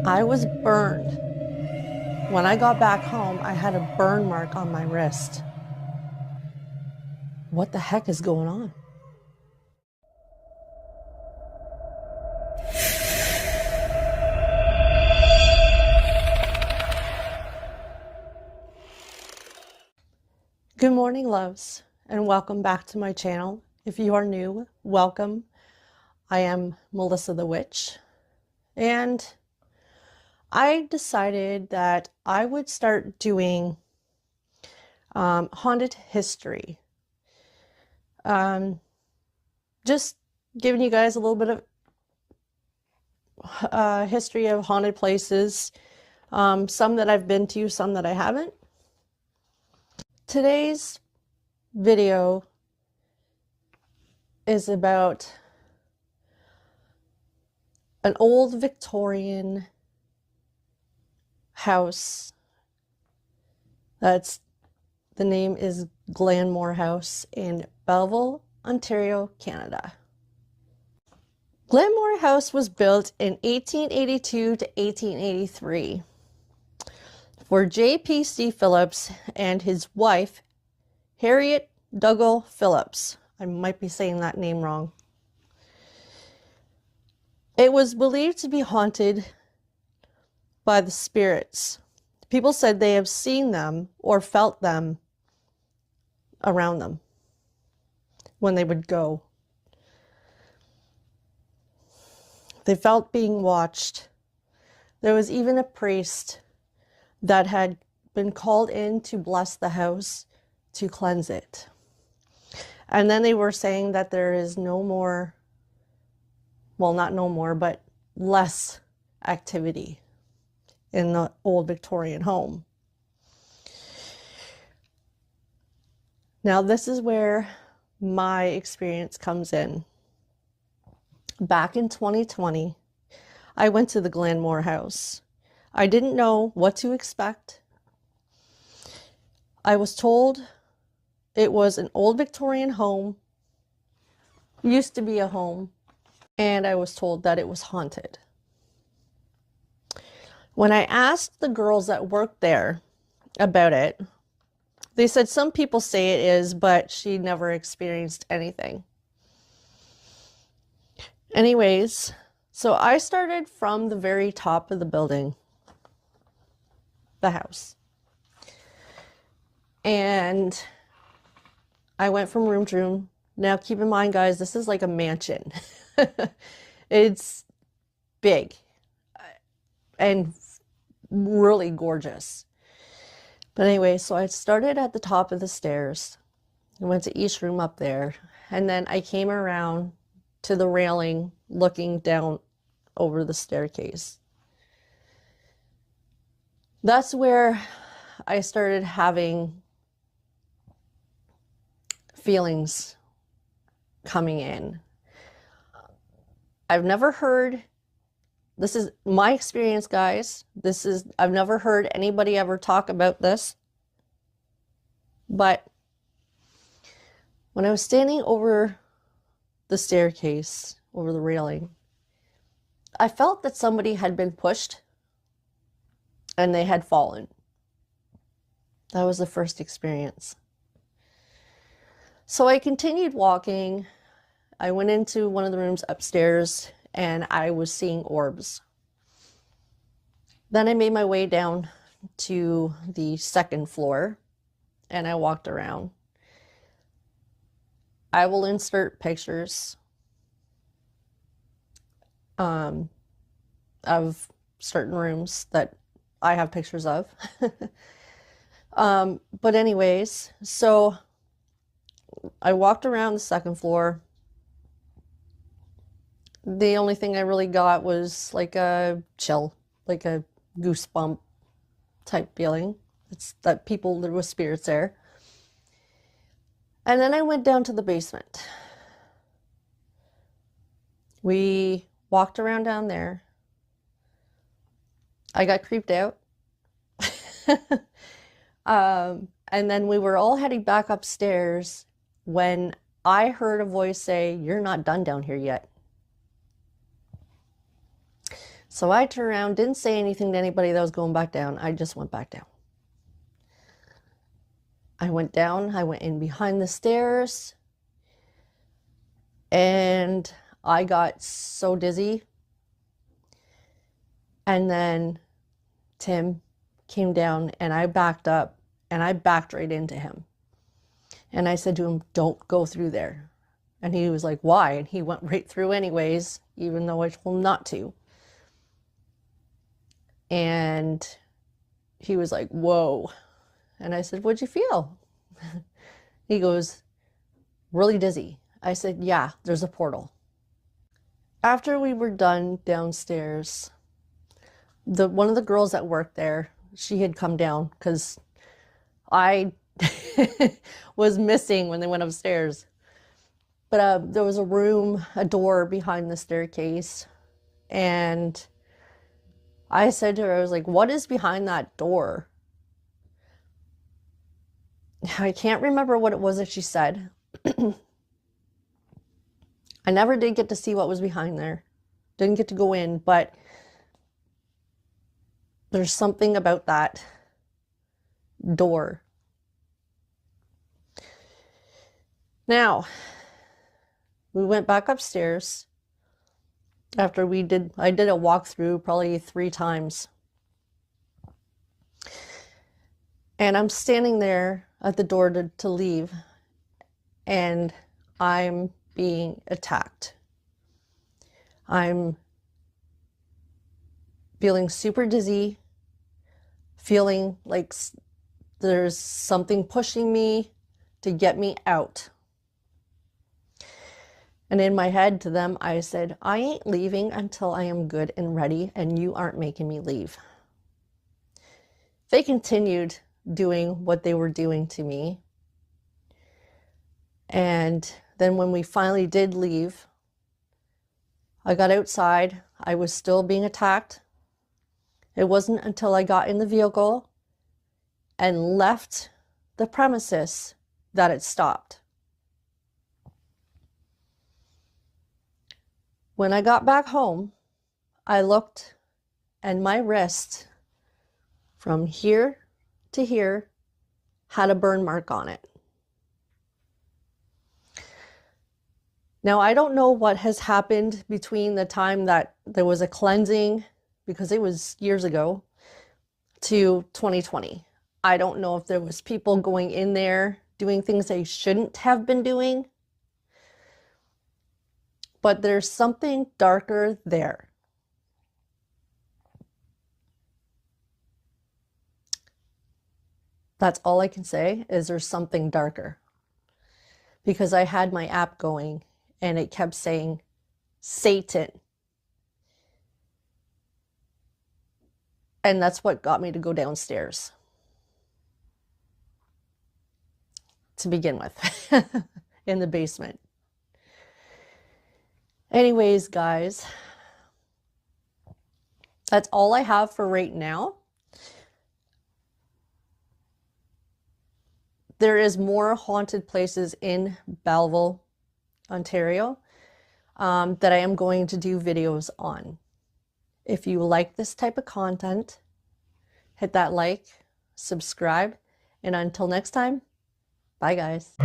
I was burned. When I got back home, I had a burn mark on my wrist. What the heck is going on? Good morning, loves, and welcome back to my channel. If you are new, welcome. I am Melissa the Witch, and I decided that I would start doing haunted history. Just giving you guys a little bit of history of haunted places, some that I've been to, some that I haven't. Today's video is about an old Victorian house. The name is Glanmore House in Belleville, Ontario, Canada. Glanmore House was built in 1882 to 1883 for J.P.C. Phillips and his wife, Harriet Dougal Phillips. I might be saying that name wrong. It was believed to be haunted by the spirits. People said they have seen them or felt them around them when they would go. They felt being watched. There was even a priest that had been called in to bless the house, to cleanse it. And then they were saying that there is no more, well, not no more, but less activity in the old Victorian home. Now, this is where my experience comes in. Back in 2020, I went to the Glanmore House. I didn't know what to expect. I was told it was an old Victorian home, used to be a home, and I was told that it was haunted. When I asked the girls that worked there about it, they said some people say it is, but she never experienced anything. Anyways, so I started from the very top of the building, the house. And I went from room to room. Now keep in mind, guys, this is like a mansion. It's big and really gorgeous. But anyway, so I started at the top of the stairs. I went to each room up there. And then I came around to the railing looking down over the staircase. That's where I started having feelings coming in. I've never heard, this is my experience, guys. I've never heard anybody ever talk about this. But when I was standing over the staircase, over the railing, I felt that somebody had been pushed and they had fallen. That was the first experience. So I continued walking. I went into one of the rooms upstairs and I was seeing orbs. Then I made my way down to the second floor and I walked around. I will insert pictures of certain rooms that I have pictures of. But anyways, so I walked around the second floor. The only thing I really got was like a chill, like a goosebump type feeling. It's that there was spirits there. And then I went down to the basement. We walked around down there. I got creeped out. And then we were all heading back upstairs when I heard a voice say, "You're not done down here yet." So I turned around, didn't say anything to anybody that was going back down. I just went back down. I went down, I went in behind the stairs, and I got so dizzy. And then Tim came down and I backed up and I backed right into him. And I said to him, "Don't go through there." And he was like, "Why?" And he went right through anyways, even though I told him not to. And he was like, "Whoa." And I said, "What'd you feel?" He goes, "Really dizzy." I said, "Yeah, there's a portal." After we were done downstairs, one of the girls that worked there, she had come down because I was missing when they went upstairs. But there was a door behind the staircase, and I said to her, I was like, "What is behind that door?" I can't remember what it was that she said. I never did get to see what was behind there. Didn't get to go in, but there's something about that door. Now, we went back upstairs after I did a walkthrough probably 3 times. And I'm standing there at the door to leave, and I'm being attacked. I'm feeling super dizzy, feeling like there's something pushing me to get me out. And in my head to them, I said, "I ain't leaving until I am good and ready, and you aren't making me leave." They continued doing what they were doing to me. And then when we finally did leave, I got outside. I was still being attacked. It wasn't until I got in the vehicle and left the premises that it stopped. When I got back home, I looked, and my wrist from here to here had a burn mark on it. Now, I don't know what has happened between the time that there was a cleansing, because it was years ago, to 2020. I don't know if there was people going in there doing things they shouldn't have been doing, but there's something darker there. That's all I can say, is there's something darker. Because I had my app going and it kept saying Satan. And that's what got me to go downstairs to begin with, in the basement. Anyways, guys, that's all I have for right now. There is more haunted places in Belleville, Ontario, that I am going to do videos on. If you like this type of content, hit that like, subscribe, and until next time, bye guys.